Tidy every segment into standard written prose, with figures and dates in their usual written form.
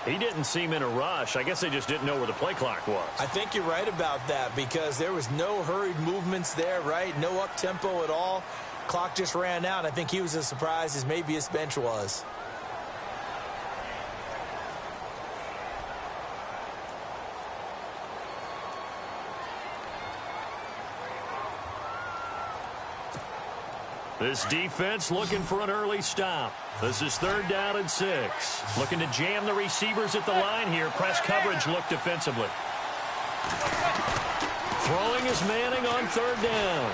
He didn't seem in a rush. I guess they just didn't know where the play clock was. I think you're right about that because there was no hurried movements there, right? No up-tempo at all. Clock just ran out. I think he was as surprised as maybe his bench was. This defense looking for an early stop. This is 3rd down and 6. Looking to jam the receivers at the line here. Press coverage look defensively. Throwing is Manning on 3rd down.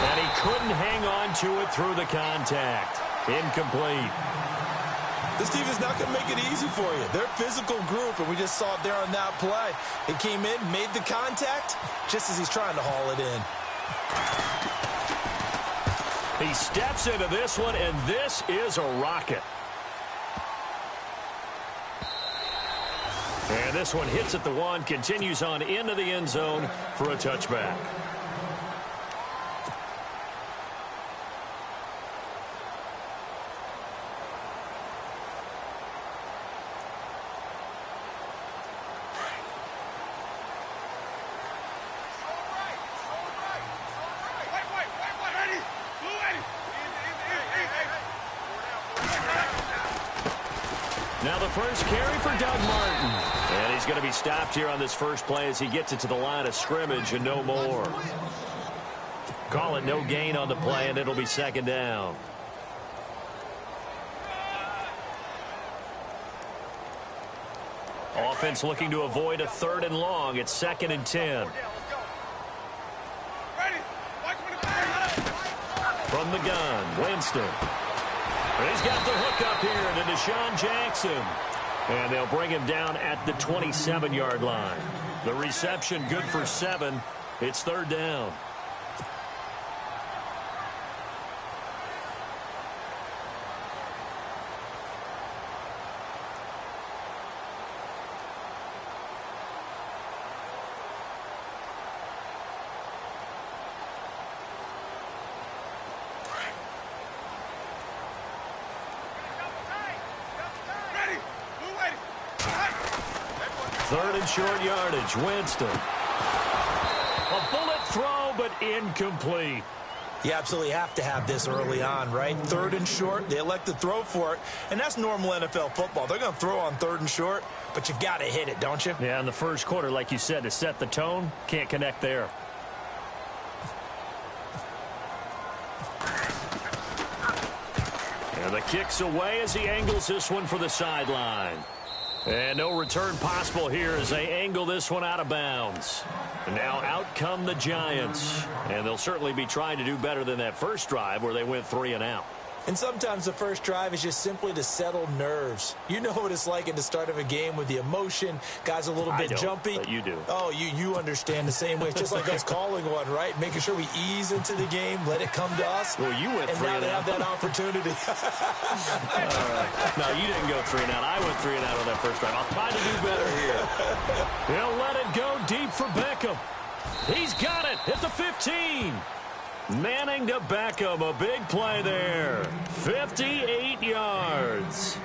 And he couldn't hang on to it through the contact. Incomplete. This team is not going to make it easy for you. They're a physical group, and we just saw it there on that play. He came in, made the contact, just as he's trying to haul it in. He steps into this one, and this is a rocket. And this one hits at the 1, continues on into the end zone for a touchback. Now the first carry for Doug Martin. And he's going to be stopped here on this first play as he gets it to the line of scrimmage and no more. Call it no gain on the play, and it'll be 2nd down. Offense looking to avoid a 3rd and long. It's 2nd and 10. From the gun, Winston. He's got the hook up here to Deshaun Jackson. And they'll bring him down at the 27-yard line. The reception good for 7. It's 3rd down. Third and short yardage. Winston. A bullet throw, but incomplete. You absolutely have to have this early on, right? 3rd and short. They elect to throw for it, and that's normal NFL football. They're going to throw on 3rd and short, but you've got to hit it, don't you? Yeah, in the first quarter, like you said, to set the tone, can't connect there. And the kick's away as he angles this one for the sideline. And no return possible here as they angle this one out of bounds. And now out come the Giants. And they'll certainly be trying to do better than that first drive where they went 3 and out. And sometimes the first drive is just simply to settle nerves. You know what it's like at the start of a game with the emotion. Guys a little bit jumpy. But you do. Oh, you understand the same way. It's just like us calling one, right? Making sure we ease into the game, let it come to us. Well, you went 3 and out. And now they have that opportunity. All right. No, you didn't go 3 and out. I went 3 and out on that first drive. I'll try to do better here. He'll let it go deep for Beckham. He's got it at the 15. Manning to Beckham, a big play there. 58 yards.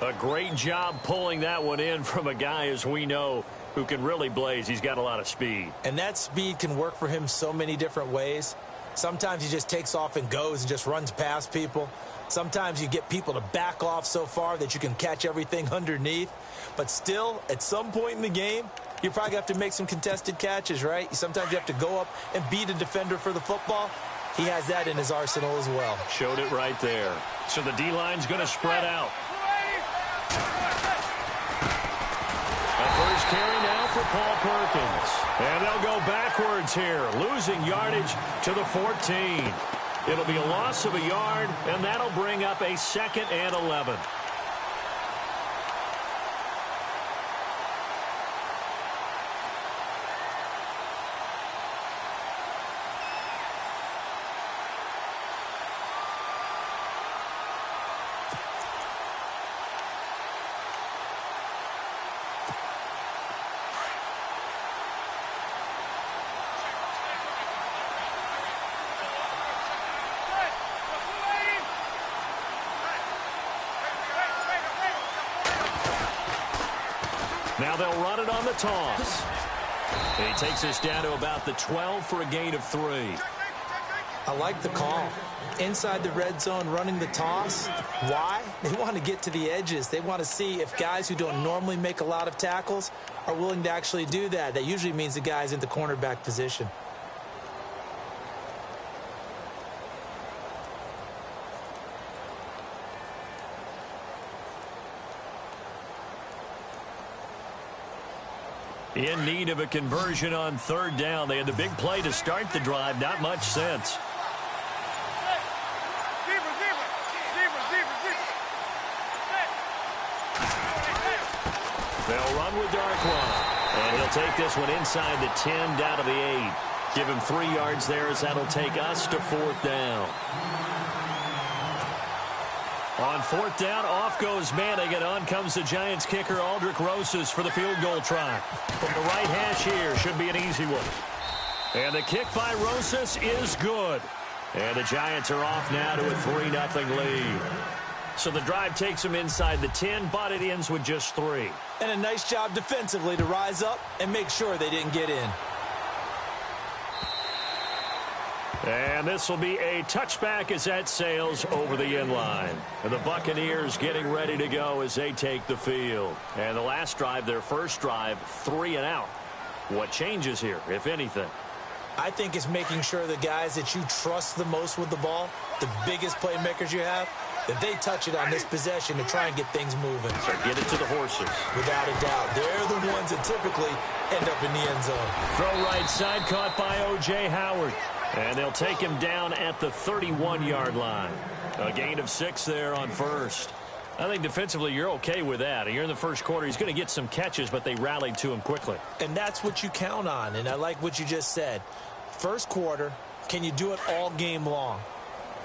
A great job pulling that one in from a guy, as we know, who can really blaze. He's got a lot of speed. And that speed can work for him so many different ways. Sometimes he just takes off and goes and just runs past people. Sometimes you get people to back off so far that you can catch everything underneath. But still, at some point in the game, you probably have to make some contested catches, right? Sometimes you have to go up and beat a defender for the football. He has that in his arsenal as well. Showed it right there. So the D-line's going to spread out. A first carry now for Paul Perkins. And they'll go backwards here, losing yardage to the 14. It'll be a loss of a yard, and that'll bring up a 2nd and 11. Now they'll run it on the toss. He takes us down to about the 12 for a gain of 3. I like the call. Inside the red zone running the toss. Why? They want to get to the edges. They want to see if guys who don't normally make a lot of tackles are willing to actually do that. That usually means the guy's in the cornerback position. In need of a conversion on 3rd down. They had the big play to start the drive. Not much sense. They'll run with Darkwa. And he'll take this one inside the 10 down to the 8. Give him 3 yards there as that'll take us to 4th down. On 4th down, off goes Manning, and on comes the Giants kicker, Aldrich Rosas, for the field goal try. From the right hash here, should be an easy one. And the kick by Rosas is good. And the Giants are off now to a 3-0 lead. So the drive takes them inside the 10, but it ends with just 3. And a nice job defensively to rise up and make sure they didn't get in. And this will be a touchback as that sails over the end line. And the Buccaneers getting ready to go as they take the field. And the last drive, their first drive, 3 and out. What changes here, if anything? I think it's making sure the guys that you trust the most with the ball, the biggest playmakers you have, that they touch it on this possession to try and get things moving. So get it to the horses. Without a doubt. They're the ones that typically end up in the end zone. Throw right side, caught by O.J. Howard. And they'll take him down at the 31-yard line. A gain of 6 there on 1st. I think defensively you're okay with that. You're in the first quarter. He's going to get some catches, but they rallied to him quickly. And that's what you count on, and I like what you just said. First quarter, can you do it all game long?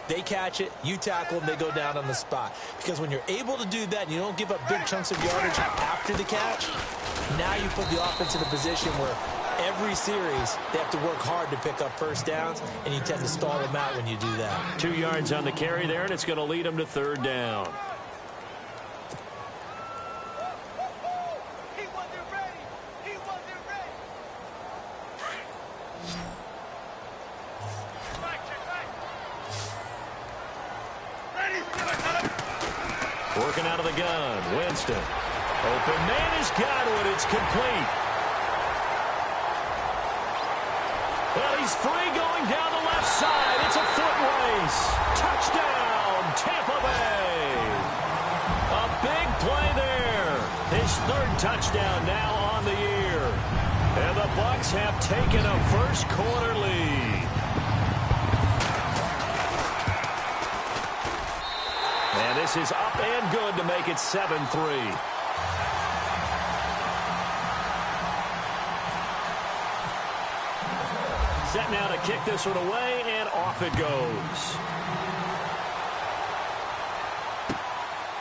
They catch it, you tackle them, they go down on the spot. Because when you're able to do that and you don't give up big chunks of yardage after the catch, now you put the offense in a position where every series they have to work hard to pick up first downs, and you tend to stall them out when you do that. 2 yards on the carry there, and it's going to lead them to 3rd down. Working out of the gun, Winston. Open man has got it. It's complete. Well, he's free going down the left side. It's a foot race. Touchdown, Tampa Bay. A big play there. His 3rd touchdown now on the year. And the Bucs have taken a first quarter lead. And this is up and good to make it 7-3. Set now to kick this one away, and off it goes.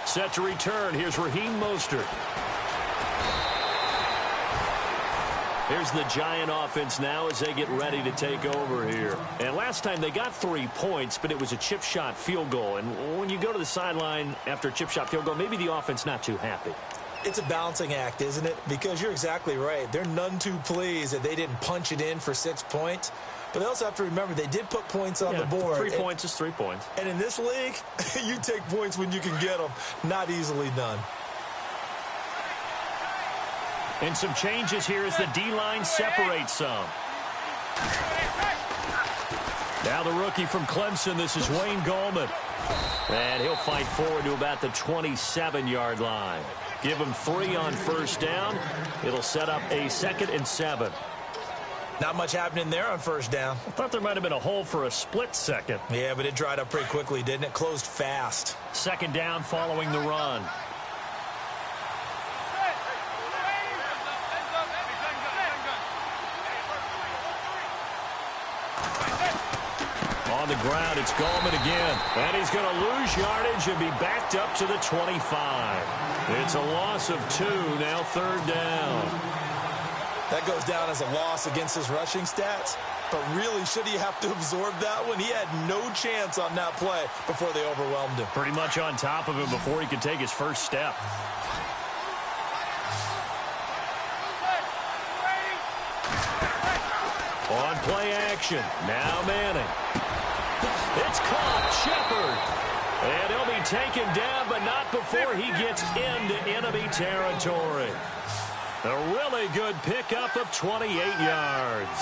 Set to return. Here's Raheem Mostert. Here's the Giant offense now as they get ready to take over here. And last time they got 3 points, but it was a chip shot field goal. And when you go to the sideline after a chip shot field goal, maybe the offense not too happy. It's a balancing act, isn't it? Because you're exactly right. They're none too pleased that they didn't punch it in for 6 points. But they also have to remember they did put points on the board. 3 points is 3 points. And in this league, you take points when you can get them. Not easily done. And some changes here as the D-line separates some. Now the rookie from Clemson, this is Wayne Gallman. And he'll fight forward to about the 27-yard line. Give him 3 on first down. It'll set up a 2nd and 7. Not much happening there on first down. I thought there might have been a hole for a split second. Yeah, but it dried up pretty quickly, didn't it? Closed fast. 2nd down following the run. On the ground, it's Gallman again. And he's going to lose yardage and be backed up to the 25. It's a loss of 2, now 3rd down. That goes down as a loss against his rushing stats. But really, should he have to absorb that one? He had no chance on that play before they overwhelmed him. Pretty much on top of him before he could take his first step. On play action. Now Manning. It's caught. Shepard. And he'll be taken down, but not before he gets into enemy territory. A really good pickup of 28 yards.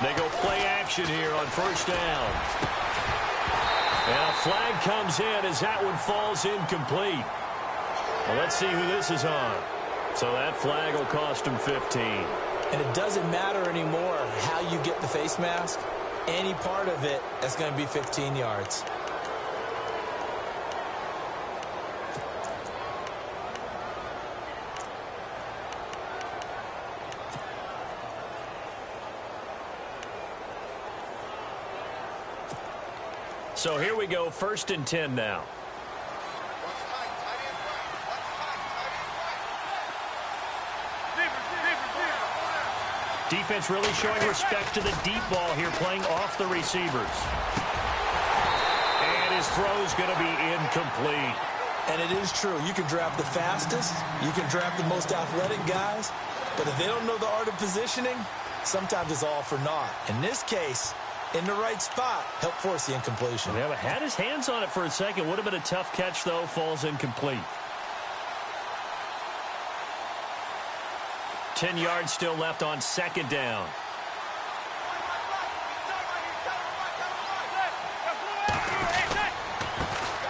They go play action here on first down. And a flag comes in as that one falls incomplete. Well, let's see who this is on. So that flag will cost him 15. And it doesn't matter anymore how you get the face mask. Any part of it, that's going to be 15 yards. So here we go, 1st and 10 now. Defense really showing respect to the deep ball here, playing off the receivers. And his throw's going to be incomplete. And it is true. You can draft the fastest. You can draft the most athletic guys. But if they don't know the art of positioning, sometimes it's all for naught. In this case, in the right spot, help force the incompletion. Yeah, but had his hands on it for a second. Would have been a tough catch, though. Falls incomplete. 10 yards still left on 2nd down.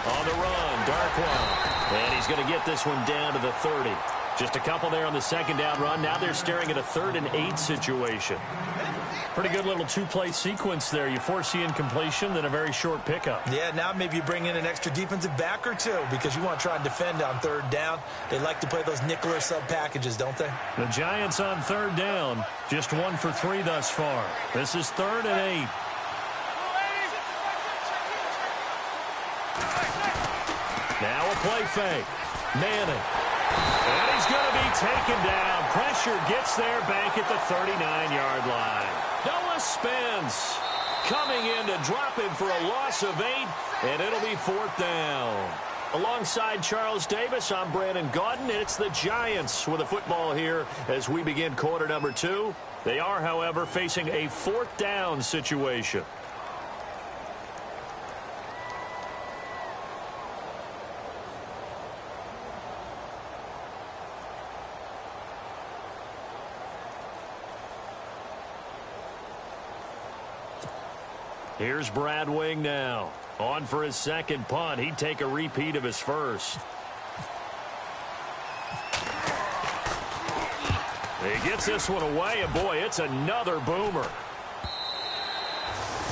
On the run, Darkwa. And he's going to get this one down to the 30. Just a couple there on the 2nd down run. Now they're staring at a 3rd and 8 situation. Pretty good little two-play sequence there. You force the incompletion, then a very short pickup. Yeah, now maybe you bring in an extra defensive back or two because you want to try and defend on 3rd down. They like to play those nickel or sub packages, don't they? The Giants on 3rd down, just 1 for 3 thus far. This is 3rd and 8. Now a play fake. Manning. And he's going to be taken down. Pressure gets there back at the 39-yard line. Noah Spence coming in to drop him for a loss of 8, and it'll be 4th down. Alongside Charles Davis, I'm Brandon Gaudin. It's the Giants with a football here as we begin quarter number 2. They are, however, facing a 4th down situation. Here's Brad Wing now. On for his 2nd punt. He'd take a repeat of his first. He gets this one away, and boy, it's another boomer.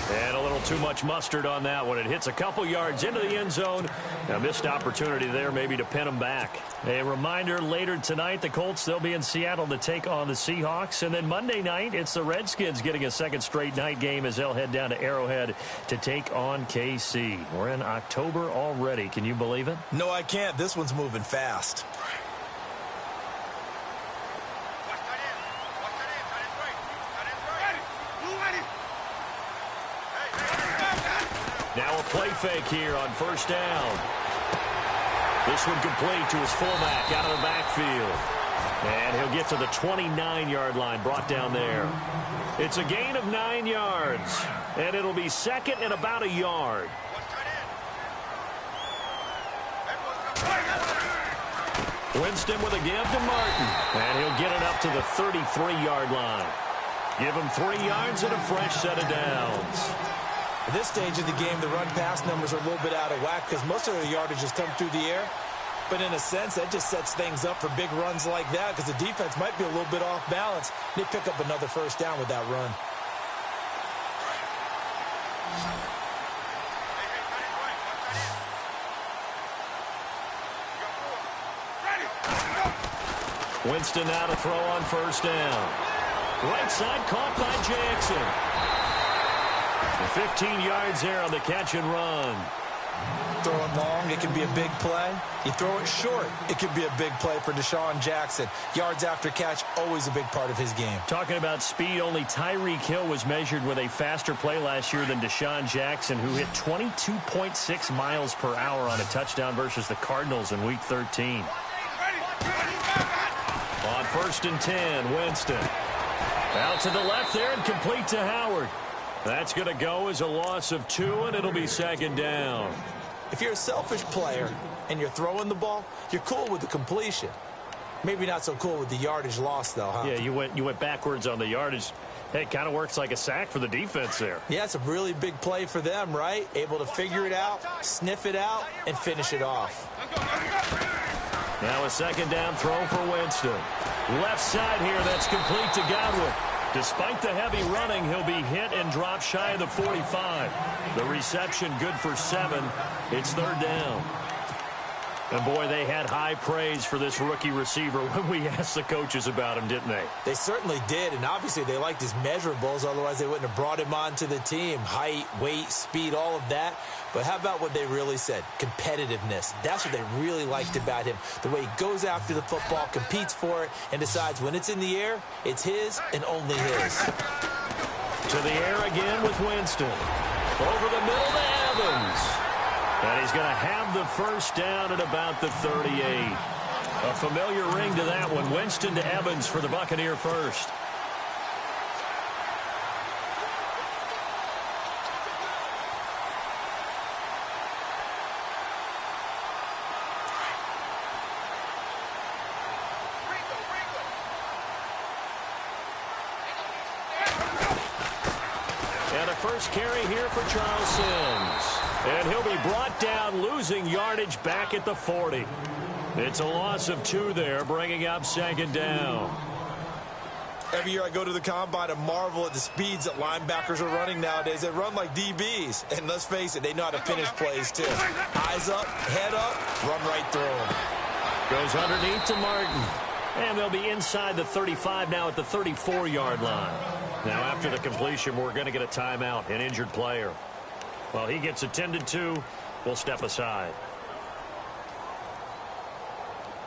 And a little too much mustard on that one. It hits a couple yards into the end zone. A missed opportunity there maybe to pin him back. A reminder, later tonight, the Colts, they'll be in Seattle to take on the Seahawks. And then Monday night, it's the Redskins getting a 2nd straight night game as they'll head down to Arrowhead to take on KC. We're in October already. Can you believe it? No, I can't. This one's moving fast. Now a play fake here on 1st down. This one complete to his fullback out of the backfield. And he'll get to the 29-yard line, brought down there. It's a gain of 9 yards. And it'll be 2nd and about a yard. Winston with a give to Martin. And he'll get it up to the 33-yard line. Give him 3 yards and a fresh set of downs. At this stage of the game, the run-pass numbers are a little bit out of whack because most of their yardage has come through the air. But in a sense, that just sets things up for big runs like that because the defense might be a little bit off balance. They pick up another 1st down with that run. Winston now to throw on 1st down. Right side caught by Jackson. 15 yards there on the catch and run. Throw it long, it can be a big play. You throw it short, it could be a big play for Deshaun Jackson. Yards after catch, always a big part of his game. Talking about speed, only Tyreek Hill was measured with a faster play last year than Deshaun Jackson, who hit 22.6 miles per hour on a touchdown versus the Cardinals in Week 13. On 1st and 10, Winston. Out to the left there and complete to Howard. That's going to go as a loss of 2, and it'll be second down. If you're a selfish player and you're throwing the ball, you're cool with the completion. Maybe not so cool with the yardage loss, though, huh? Yeah, you went backwards on the yardage. Hey, it kind of works like a sack for the defense there. Yeah, it's a really big play for them, right? Able to figure it out, sniff it out, and finish it off. Now a second down throw for Winston. Left side here, that's complete to Godwin. Despite the heavy running, he'll be hit and dropped shy of the 45. The reception good for 7. It's third down. And, boy, they had high praise for this rookie receiver when we asked the coaches about him, didn't they? They certainly did, and obviously they liked his measurables. Otherwise, they wouldn't have brought him onto the team. Height, weight, speed, all of that. But how about what they really said? Competitiveness. That's what they really liked about him. The way he goes after the football, competes for it, and decides when it's in the air, it's his and only his. To the air again with Winston. Over the middle to Evans. And he's going to have the first down at about the 38. A familiar ring to that one. Winston to Evans for the Buccaneer first. And a first carry here for Charles Sims. And he'll be brought down, losing yardage back at the 40. It's a loss of 2 there, bringing up second down. Every year I go to the combine and marvel at the speeds that linebackers are running nowadays. They run like DBs. And let's face it, they know how to finish plays too. Eyes up, head up, run right through them. Goes underneath to Martin. And they'll be inside the 35 now at the 34-yard line. Now after the completion, we're going to get a timeout, an injured player. Well, he gets attended to. We'll step aside.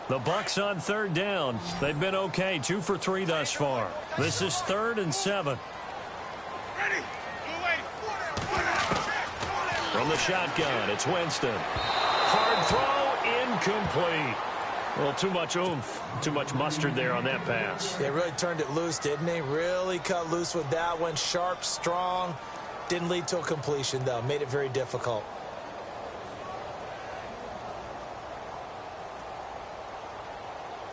The Bucs on third down. They've been okay, 2 for 3 thus far. This is 3rd and 7. From the shotgun, it's Winston. Hard throw, incomplete. Well, too much oomph, too much mustard there on that pass. They really turned it loose, didn't they? Really cut loose with that one. Sharp, strong. Didn't lead to a completion, though. Made it very difficult.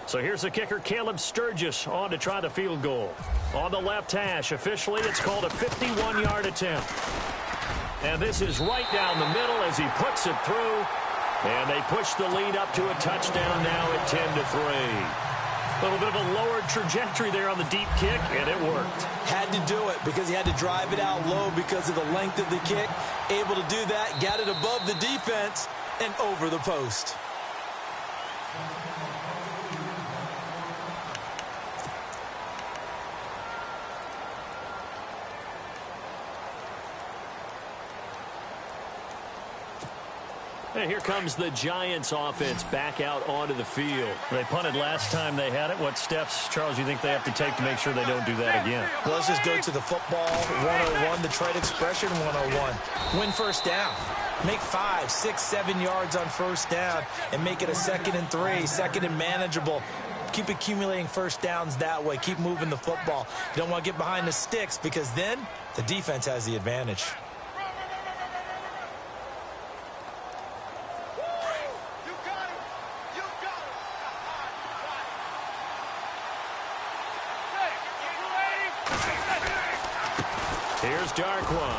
So here's the kicker, Caleb Sturgis, on to try the field goal. On the left hash, officially, it's called a 51-yard attempt. And this is right down the middle as he puts it through. And they push the lead up to a touchdown now at 10-3. A little bit of a lower trajectory there on the deep kick, and it worked. Had to do it because he had to drive it out low because of the length of the kick. Able to do that, got it above the defense, and over the post. And here comes the Giants offense back out onto the field. They punted last time they had it. What steps, Charles, you think they have to take to make sure they don't do that again? Well, let's just go to the football 101, the trade expression 101. Win first down. Make 5, 6, 7 yards on first down and make it a 2nd and 3, 2nd and manageable. Keep accumulating first downs that way. Keep moving the football. You don't want to get behind the sticks because then the defense has the advantage. Here's Darkwa.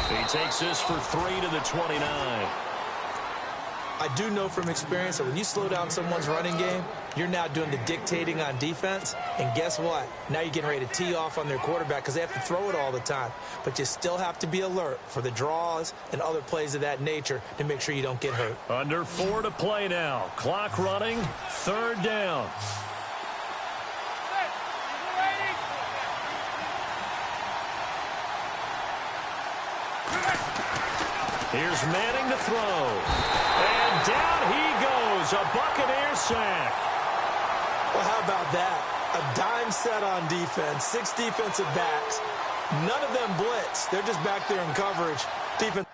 He takes this for 3 to the 29. I do know from experience that when you slow down someone's running game, you're now doing the dictating on defense. And guess what? Now you're getting ready to tee off on their quarterback because they have to throw it all the time. But you still have to be alert for the draws and other plays of that nature to make sure you don't get hurt. Under 4 to play now. Clock running. 3rd down. Here's Manning to throw. And down he goes. A Buccaneer sack. Well, how about that? A dime set on defense. 6 defensive backs. None of them blitz. They're just back there in coverage. Defense.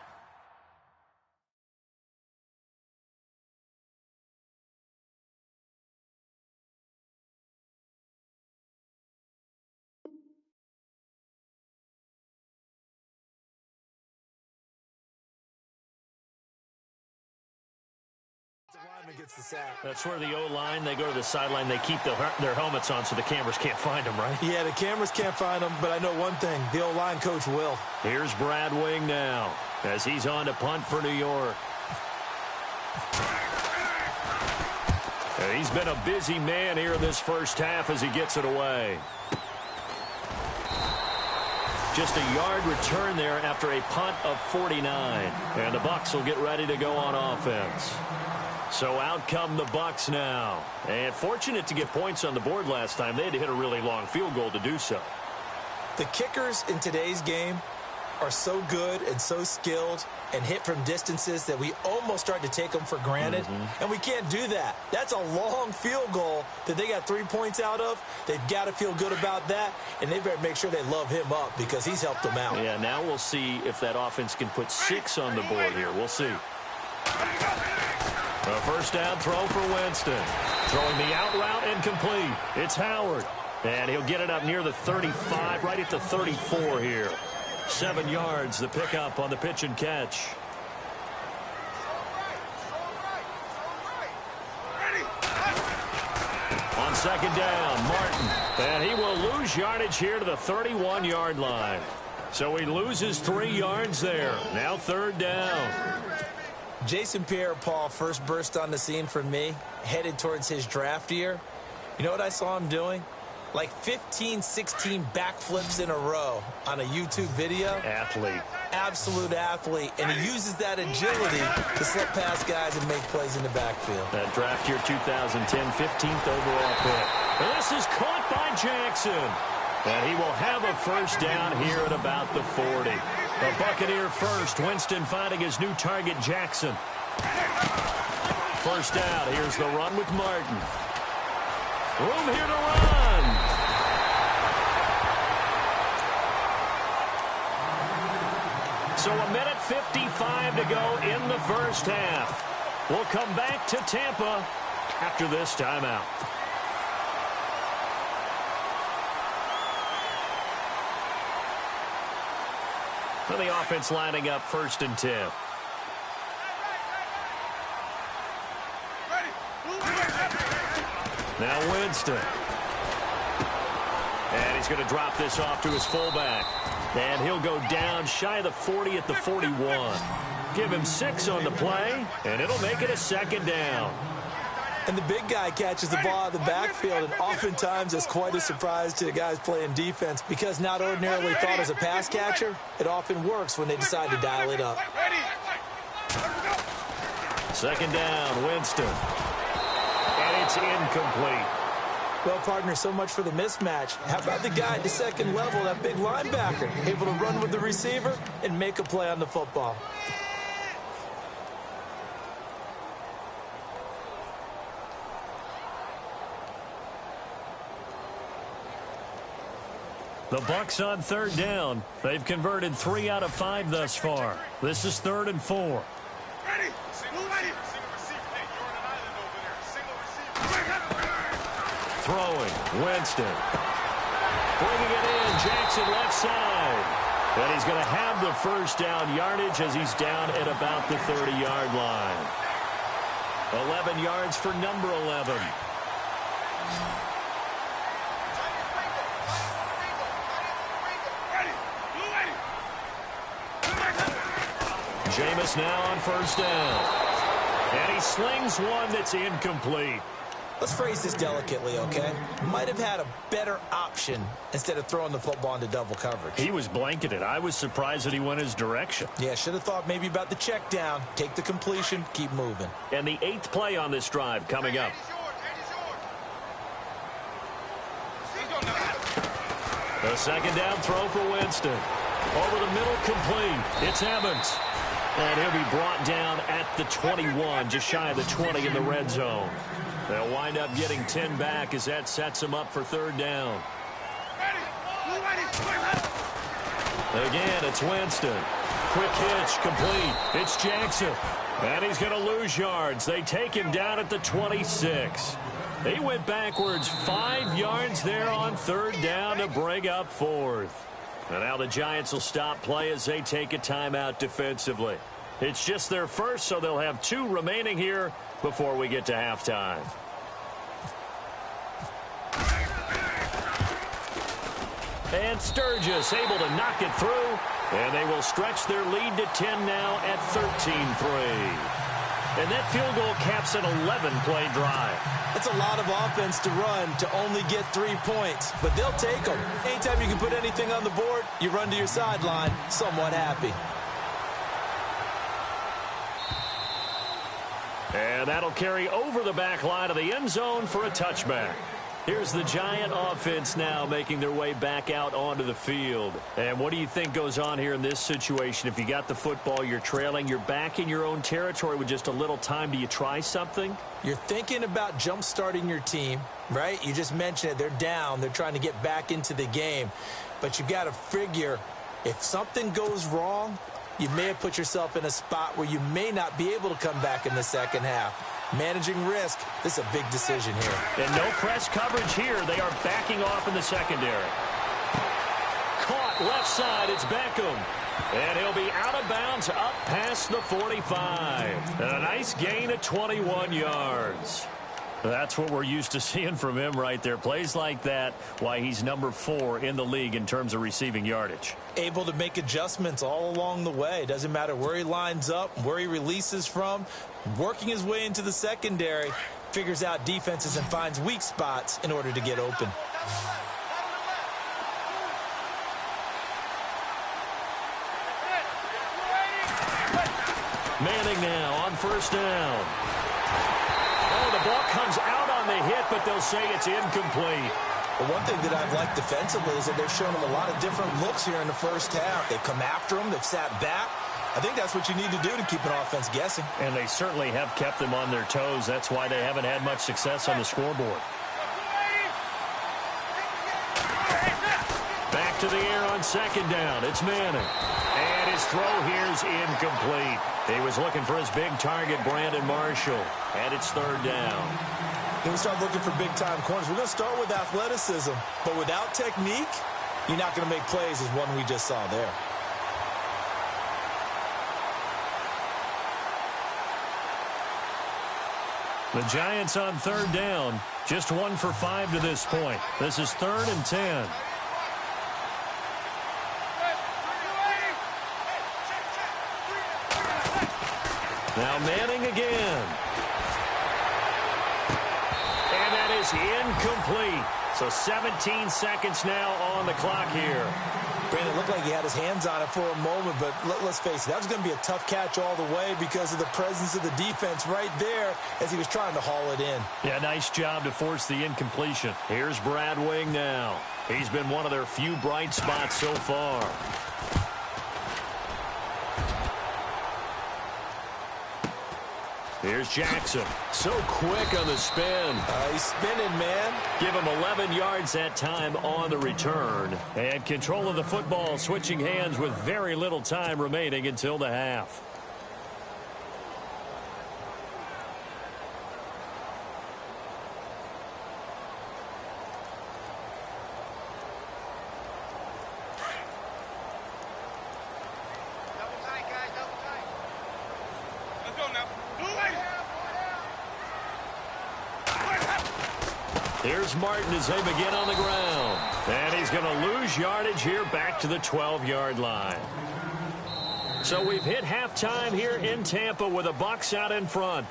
lineman gets the sack. That's where the O-line, they go to the sideline, they keep their helmets on so the cameras can't find them, right? Yeah, the cameras can't find them, but I know one thing, the O-line coach will. Here's Brad Wing now as he's on to punt for New York. And he's been a busy man here in this first half as he gets it away. Just a yard return there after a punt of 49. And the Bucs will get ready to go on offense. So out come the Bucs now. And fortunate to get points on the board last time. They had to hit a really long field goal to do so. The kickers in today's game are so good and so skilled and hit from distances that we almost start to take them for granted. And we can't do that. That's a long field goal that they got 3 points out of. They've got to feel good about that, and they better make sure they love him up because he's helped them out. Yeah, now we'll see if that offense can put 6 on the board here. We'll see. A first down throw for Winston. Throwing the out route incomplete. It's Howard. And he'll get it up near the 35, right at the 34 here. 7 yards, the pickup on the pitch and catch. On second down, Martin. And he will lose yardage here to the 31-yard line. So he loses 3 yards there. Now third down. Jason Pierre-Paul first burst on the scene for me, headed towards his draft year. You know what I saw him doing? Like 15, 16 backflips in a row on a YouTube video. Athlete. Absolute athlete. And he uses that agility to slip past guys and make plays in the backfield. That draft year 2010, 15th overall pick. And this is caught by Jackson. And he will have a first down here at about the 40. The Buccaneer first. Winston finding his new target, Jackson. First down. Here's the run with Martin. Room here to run. So a minute 55 to go in the first half. We'll come back to Tampa after this timeout. So the offense lining up first and 10. Now Winston. And he's going to drop this off to his fullback. And he'll go down shy of the 40 at the 41. Give him 6 on the play, and it'll make it a second down. And the big guy catches the ball out of the backfield, and oftentimes it's quite a surprise to the guys playing defense because not ordinarily thought as a pass catcher, it often works when they decide to dial it up. Second down, Winston. And it's incomplete. Well, partner, so much for the mismatch. How about the guy at the second level, that big linebacker, able to run with the receiver and make a play on the football? The Bucs on third down. They've converted 3 out of 5 thus far. This is 3rd and 4. Throwing, Winston. Bringing it in, Jackson left side. And he's going to have the first down yardage as he's down at about the 30-yard line. 11 yards for number 11. Jameis now on first down. And he slings one that's incomplete. Let's phrase this delicately, okay? Might have had a better option instead of throwing the football into double coverage. He was blanketed. I was surprised that he went his direction. Yeah, should have thought maybe about the check down, take the completion, keep moving. And the 8th play on this drive coming up. The second down throw for Winston. Over the middle, complete. It's Evans. And he'll be brought down at the 21, just shy of the 20 in the red zone. They'll wind up getting 10 back as that sets him up for third down. Again, it's Winston. Quick hitch, complete. It's Jackson. And he's going to lose yards. They take him down at the 26. He went backwards 5 yards there on third down to bring up 4th. And now the Giants will stop play as they take a timeout defensively. It's just their first, so they'll have 2 remaining here before we get to halftime. And Sturgis able to knock it through, and they will stretch their lead to 10 now at 13-3. And that field goal caps an 11-play drive. That's a lot of offense to run to only get 3 points, but they'll take them. Anytime you can put anything on the board, you run to your sideline somewhat happy. And that'll carry over the back line of the end zone for a touchback. Here's the Giant offense now making their way back out onto the field. And what do you think goes on here in this situation? If you got the football, you're trailing, you're back in your own territory with just a little time. Do you try something? You're thinking about jump-starting your team, right? You just mentioned it. They're down. They're trying to get back into the game. But you got to figure if something goes wrong, you may have put yourself in a spot where you may not be able to come back in the second half. Managing risk, this is a big decision here. And no press coverage here. They are backing off in the secondary. Caught left side. It's Beckham. And he'll be out of bounds up past the 45. And a nice gain of 21 yards. That's what we're used to seeing from him right there. Plays like that, why he's number 4 in the league in terms of receiving yardage. Able to make adjustments all along the way. Doesn't matter where he lines up, where he releases from. Working his way into the secondary, figures out defenses and finds weak spots in order to get open. Manning now on first down. Oh, the ball comes out on the hit, but they'll say it's incomplete. But one thing that I've liked defensively is that they've shown him a lot of different looks here in the first half. They've come after him. They've sat back. I think that's what you need to do to keep an offense guessing. And they certainly have kept them on their toes. That's why they haven't had much success on the scoreboard. Back to the air on second down. It's Manning. And his throw here's incomplete. He was looking for his big target, Brandon Marshall. And it's third down. Then we start looking for big-time corners. We're going to start with athleticism. But without technique, you're not going to make plays as one we just saw there. The Giants on third down. Just 1 for 5 to this point. This is 3rd and 10. Now Manning again. And that is incomplete. So 17 seconds now on the clock here. Brandon, it looked like he had his hands on it for a moment, but let's face it, that was going to be a tough catch all the way because of the presence of the defense right there as he was trying to haul it in. Yeah, nice job to force the incompletion. Here's Brad Wing now. He's been one of their few bright spots so far. Here's Jackson. So quick on the spin. He's spinning, man. Give him 11 yards that time on the return. And control of the football switching hands with very little time remaining until the half. Here's Martin as they begin on the ground. And he's going to lose yardage here back to the 12-yard line. So we've hit halftime here in Tampa with the Bucs out in front.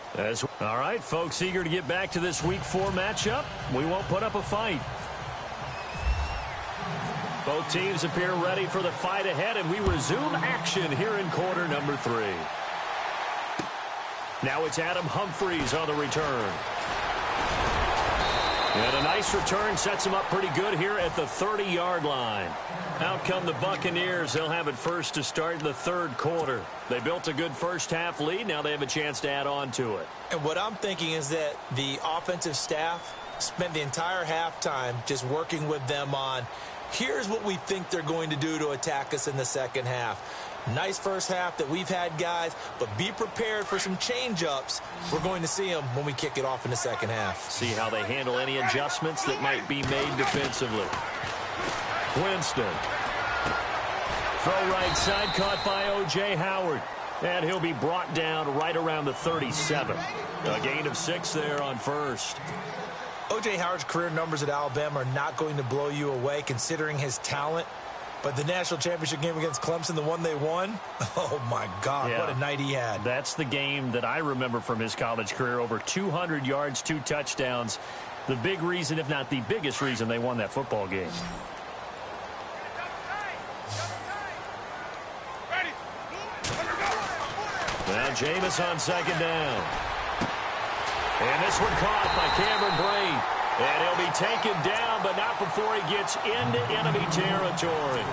All right, folks, eager to get back to this Week 4 matchup. We won't put up a fight. Both teams appear ready for the fight ahead, and we resume action here in quarter number 3. Now it's Adam Humphries on the return. And a nice return sets them up pretty good here at the 30-yard line. Out come the Buccaneers. They'll have it first to start the third quarter. They built a good first-half lead. Now they have a chance to add on to it. And what I'm thinking is that the offensive staff spent the entire halftime just working with them on, here's what we think they're going to do to attack us in the second half. Nice first half that we've had, guys, but be prepared for some change-ups. We're going to see them when we kick it off in the second half. See how they handle any adjustments that might be made defensively. Winston. Throw right side, caught by O.J. Howard. And he'll be brought down right around the 37. A gain of 6 there on first. O.J. Howard's career numbers at Alabama are not going to blow you away considering his talent. But the national championship game against Clemson, the one they won, oh, my God, what a night he had. That's the game that I remember from his college career. Over 200 yards, 2 touchdowns. The big reason, if not the biggest reason, they won that football game. Now Jameis on second down. And this one caught by Cameron Brate. And he'll be taken down, but not before he gets into enemy territory.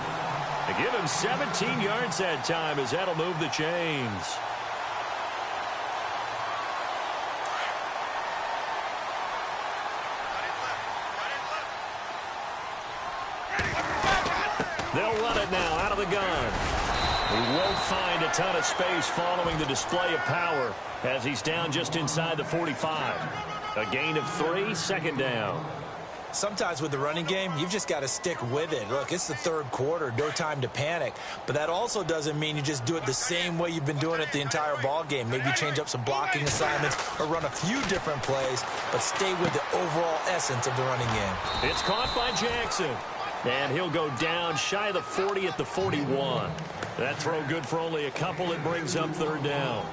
They give him 17 yards that time as that'll move the chains. They'll run it now out of the gun. He won't find a ton of space following the display of power as he's down just inside the 45. A gain of 3, second down. Sometimes with the running game, you've just got to stick with it. Look, it's the third quarter, no time to panic. But that also doesn't mean you just do it the same way you've been doing it the entire ball game. Maybe change up some blocking assignments or run a few different plays, but stay with the overall essence of the running game. It's caught by Jackson. And he'll go down shy of the 40 at the 41. That throw good for only a couple. It brings up third down.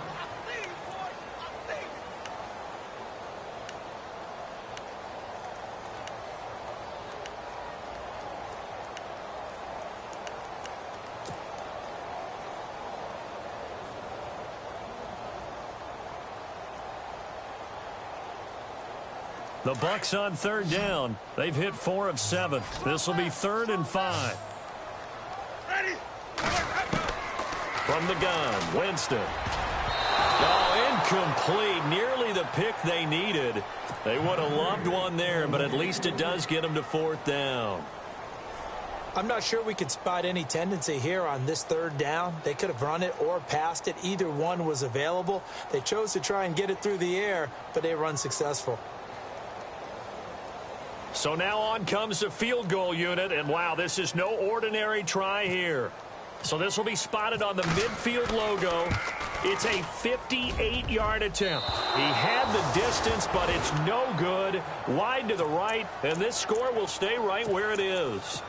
The Bucs on third down. They've hit 4 of 7. This will be 3rd and 5. From the gun, Winston. Oh, incomplete. Nearly the pick they needed. They would have loved one there, but at least it does get them to 4th down. I'm not sure we could spot any tendency here on this third down. They could have run it or passed it. Either one was available. They chose to try and get it through the air, but they run successful. So now on comes the field goal unit, and wow, this is no ordinary try here. So this will be spotted on the midfield logo. It's a 58-yard attempt. He had the distance, but it's no good. Wide to the right, and this score will stay right where it is.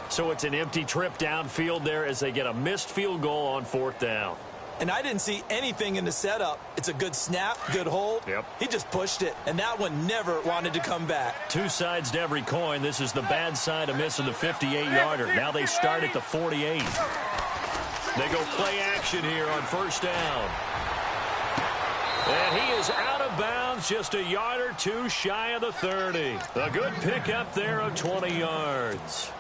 So it's an empty trip downfield there as they get a missed field goal on 4th down. And I didn't see anything in the setup. It's a good snap, good hold. Yep. He just pushed it, and that one never wanted to come back. 2 sides to every coin. This is the bad side of missing the 58-yarder. Now they start at the 48. They go play action here on 1st down. And he is out of bounds, just a yard or 2 shy of the 30. A good pickup there of 20 yards.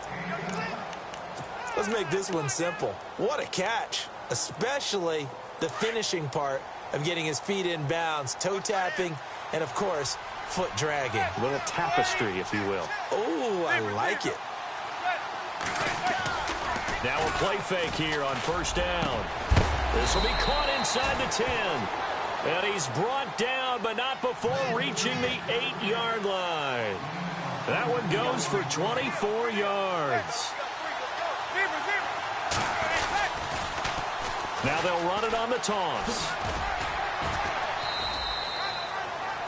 Let's make this one simple. What a catch. Especially the finishing part of getting his feet in bounds, toe tapping, and, of course, foot dragging. A little tapestry, if you will. Oh, I like it. Now a play fake here on 1st down. This will be caught inside the 10. And he's brought down, but not before reaching the 8-yard line. That one goes for 24 yards. Now they'll run it on the toss.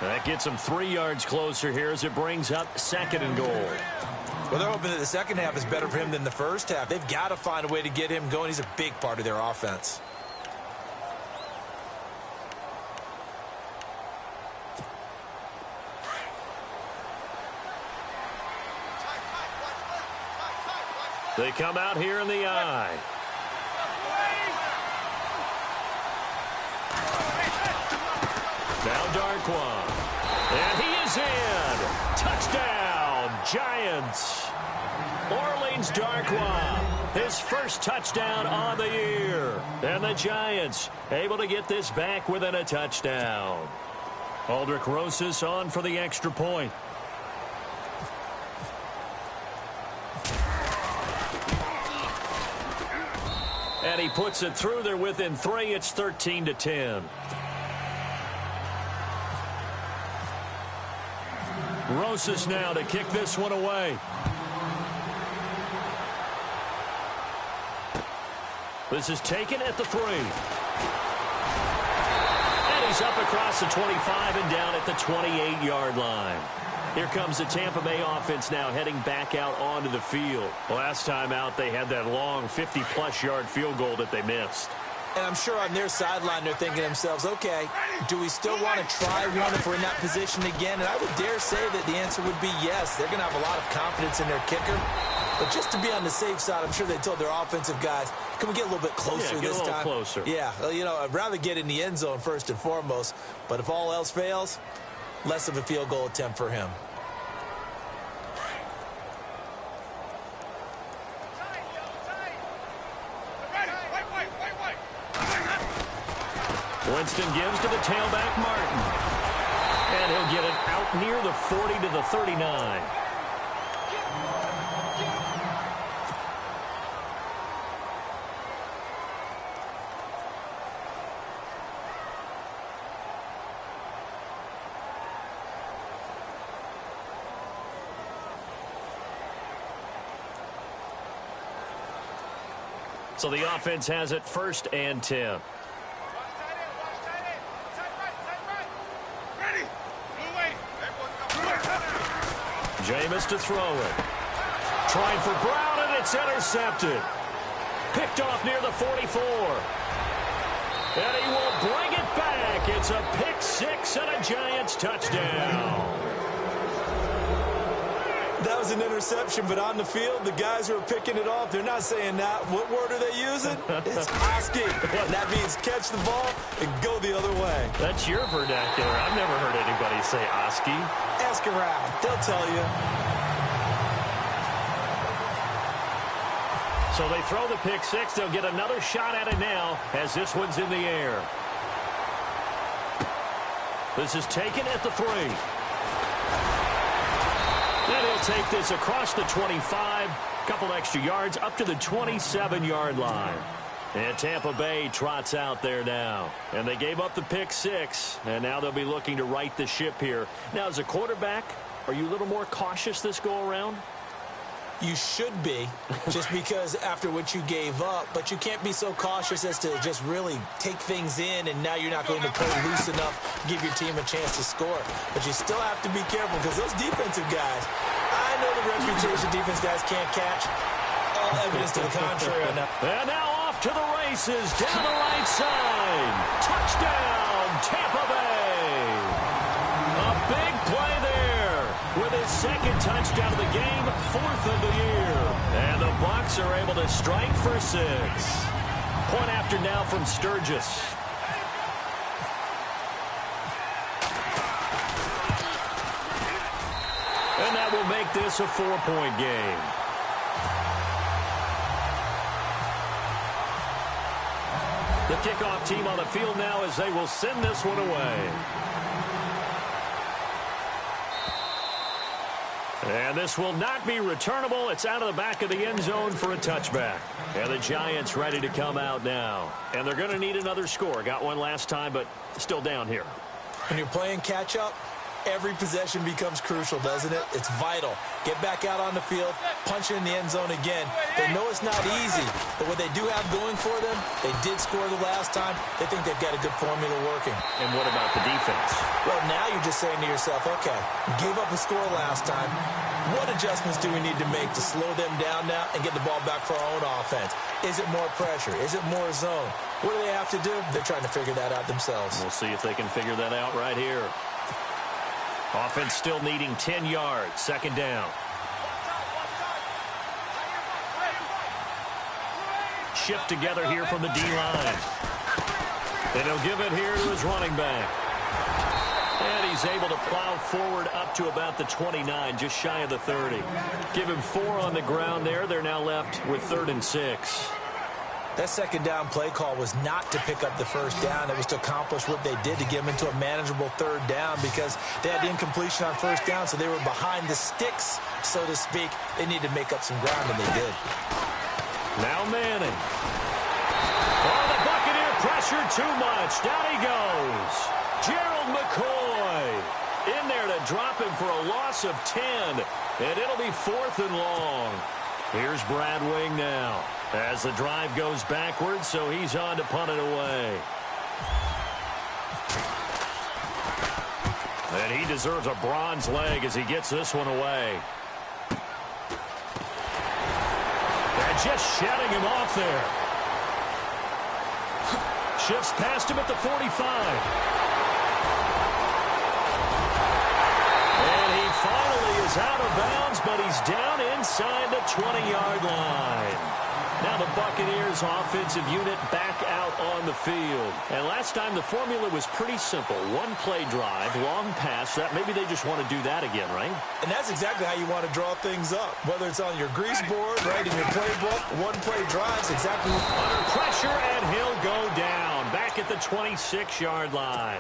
That gets them 3 yards closer here as it brings up 2nd and goal. Well, they're hoping that the second half is better for him than the first half. They've got to find a way to get him going. He's a big part of their offense. They come out here in the eye. Now Darquan. And he is in. Touchdown, Giants. Orleans Darquan, his first touchdown on the year. And the Giants able to get this back within a touchdown. Aldrich Rosas on for the extra point. And he puts it through there within 3. It's 13-10. Rosas now to kick this one away. This is taken at the 3. He's up across the 25 and down at the 28-yard line. Here comes the Tampa Bay offense now heading back out onto the field. Last time out, they had that long 50-plus yard field goal that they missed. And I'm sure on their sideline they're thinking to themselves, okay, do we still want to try one if we're in that position again? And I would dare say that the answer would be yes. They're going to have a lot of confidence in their kicker. But just to be on the safe side, I'm sure they told their offensive guys, can we get a little bit closer this time? Closer. Yeah, well, you know, I'd rather get in the end zone first and foremost. But if all else fails, less of a field goal attempt for him. Winston gives to the tailback, Martin. And he'll get it out near the 40 to the 39. So the offense has it 1st and 10. Jameis to throw it. Trying for Brown, and it's intercepted. Picked off near the 44. And he will bring it back. It's a pick six and a Giants touchdown. That was an interception, but on the field, the guys who are picking it off, they're not saying that. What word are they using? It's Oski. That means catch the ball and go the other way. That's your vernacular. I've never heard anybody say Oski. Ask around. They'll tell you. So they throw the pick six. They'll get another shot at it now as this one's in the air. This is taken at the 3. And he'll take this across the 25, couple extra yards up to the 27-yard line. And Tampa Bay trots out there now. And they gave up the pick six, and now they'll be looking to right the ship here. Now, as a quarterback, are you a little more cautious this go-around? You should be, just because after what you gave up, but you can't be so cautious as to just really take things in, and now you're not going to play loose enough to give your team a chance to score. But you still have to be careful, because those defensive guys, I know the reputation defense guys can't catch. All evidence to the contrary on that. And now off to the races, down the right side. Touchdown, Tampa Bay. A big play there with his second touchdown of the game, 4th of the year. And the Bucs are able to strike for 6. Point after now from Sturgis. And that will make this a 4-point game. The kickoff team on the field now as they will send this one away. And this will not be returnable. It's out of the back of the end zone for a touchback. And the Giants ready to come out now. And they're going to need another score. Got one last time, but still down here. When you're playing catch-up, every possession becomes crucial, doesn't it? It's vital. Get back out on the field, punch it in the end zone again. They know it's not easy, but what they do have going for them, they did score the last time. They think they've got a good formula working. And what about the defense? Well, now you're just saying to yourself, okay, gave up a score last time. What adjustments do we need to make to slow them down now and get the ball back for our own offense? Is it more pressure? Is it more zone? What do they have to do? They're trying to figure that out themselves. We'll see if they can figure that out right here. Offense still needing 10 yards. 2nd down. Shift together here from the D-line. And he'll give it here to his running back. And he's able to plow forward up to about the 29, just shy of the 30. Give him 4 on the ground there. They're now left with 3rd and 6. That 2nd down play call was not to pick up the 1st down. It was to accomplish what they did to get them into a manageable 3rd down because they had the incompletion on 1st down, so they were behind the sticks, so to speak. They needed to make up some ground, and they did. Now Manning. Oh, the Buccaneer pressure too much. Down he goes. Gerald McCoy in there to drop him for a loss of 10, and it'll be 4th and long. Here's Brad Wing now as the drive goes backwards, so he's on to punt it away. And he deserves a bronze leg as he gets this one away. And just shutting him off there. Shifts past him at the 45. And he finally is out of bounds, but he's down inside the 20-yard line. Now the Buccaneers offensive unit back out on the field. And last time the formula was pretty simple. One play drive, long pass. That maybe they just want to do that again, right? And that's exactly how you want to draw things up. Whether it's on your grease board, right, in your playbook, one play drives exactly. Under pressure, and he'll go down. Back at the 26-yard line.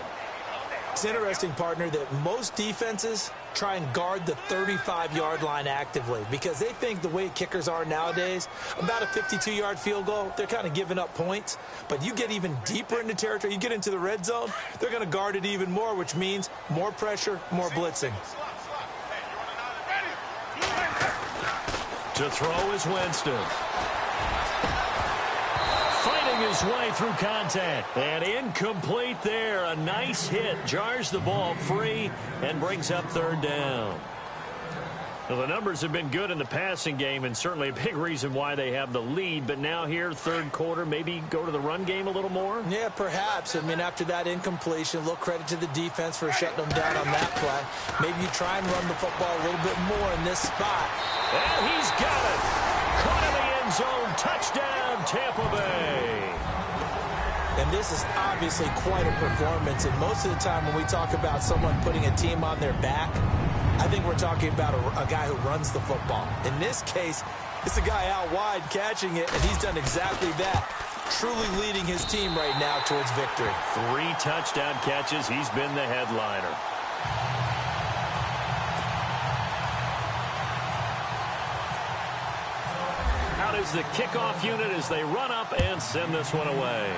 It's interesting, partner, that most defenses try and guard the 35-yard line actively because they think the way kickers are nowadays, about a 52-yard field goal, they're kind of giving up points. But you get even deeper into territory, you get into the red zone, they're going to guard it even more, which means more pressure, more blitzing. To throw is Winston. Fighting his way through contact. And incomplete there. A nice hit. Jars the ball free and brings up third down. Well, the numbers have been good in the passing game and certainly a big reason why they have the lead. But now here, third quarter, maybe go to the run game a little more? Yeah, perhaps. I mean, after that incompletion, a little credit to the defense for shutting them down on that play. Maybe you try and run the football a little bit more in this spot. And he's got it. Caught in the end zone. Touchdown, Tampa Bay. And this is obviously quite a performance. And most of the time when we talk about someone putting a team on their back, I think we're talking about a guy who runs the football. In this case, it's a guy out wide catching it, and he's done exactly that, truly leading his team right now towards victory. 3 touchdown catches. He's been the headliner. Out is the kickoff unit as they run up and send this one away.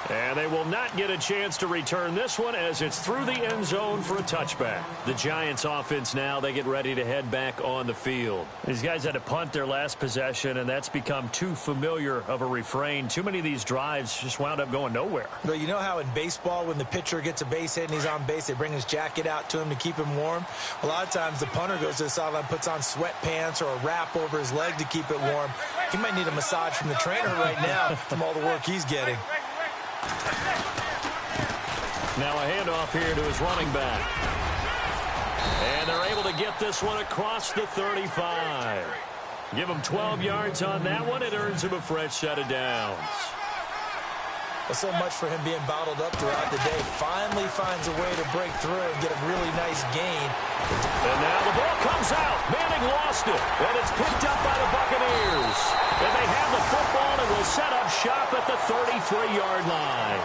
And they will not get a chance to return this one as it's through the end zone for a touchback. The Giants offense now, they get ready to head back on the field. These guys had to punt their last possession, and that's become too familiar of a refrain. Too many of these drives just wound up going nowhere. But you know how in baseball, when the pitcher gets a base hit and he's on base, they bring his jacket out to him to keep him warm? A lot of times the punter goes to the sideline, puts on sweatpants or a wrap over his leg to keep it warm. He might need a massage from the trainer right now from all the work he's getting. Now a handoff here to his running back. And they're able to get this one across the 35. Give him 12 yards on that one. It earns him a fresh set of downs. Well, so much for him being bottled up throughout the day. Finally finds a way to break through and get a really nice gain. And now the ball comes out. Manning lost it. And it's picked up by the Buccaneers. And they have the football and will set up shop at the 33-yard line.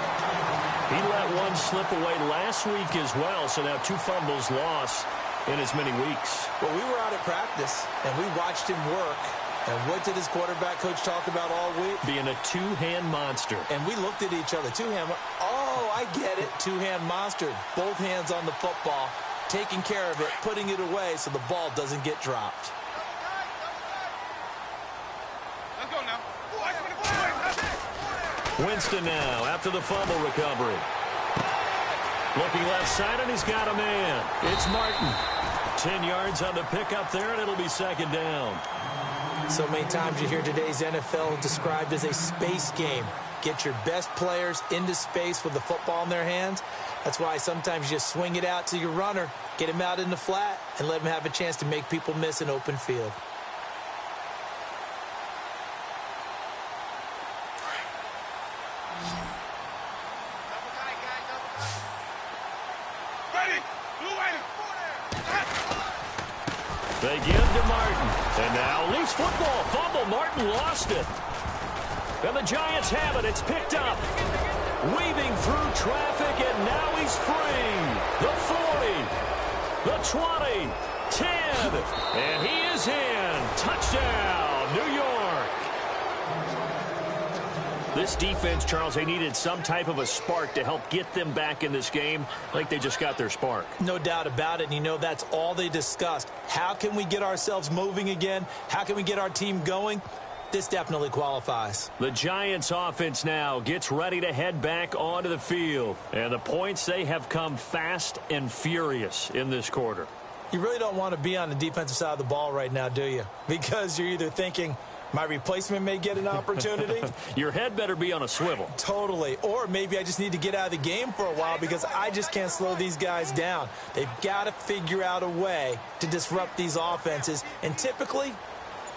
He let one slip away last week as well, so now 2 fumbles lost in as many weeks. Well, we were out at practice, and we watched him work. And what did his quarterback coach talk about all week? Being a two-hand monster. And we looked at each other. Two-hand. Oh, I get it. Two-hand monster. Both hands on the football, taking care of it, putting it away so the ball doesn't get dropped. Let's go now. Winston now after the fumble recovery. Looking left side, and he's got a man. It's Martin. 10 yards on the pickup there, and it'll be second down. So many times you hear today's NFL described as a space game. Get your best players into space with the football in their hands. That's why sometimes you just swing it out to your runner, get him out in the flat, and let him have a chance to make people miss an open field. They give to Martin. And now loose football. Fumble. Martin lost it. And the Giants have it. It's picked up. Weaving through traffic, and now he's free. The 40. The 20. 10. And he is in. Touchdown, New York. This defense, Charles, they needed some type of a spark to help get them back in this game, like they just got their spark. No doubt about it. And you know, that's all they discussed. How can we get ourselves moving again? How can we get our team going? this definitely qualifies. The Giants offense now gets ready to head back onto the field. And the points, they have come fast and furious in this quarter. You really don't want to be on the defensive side of the ball right now, do you? Because you're either thinking, my replacement may get an opportunity. Your head better be on a swivel. Totally. Or maybe I just need to get out of the game for a while because I just can't slow these guys down. They've got to figure out a way to disrupt these offenses. And typically,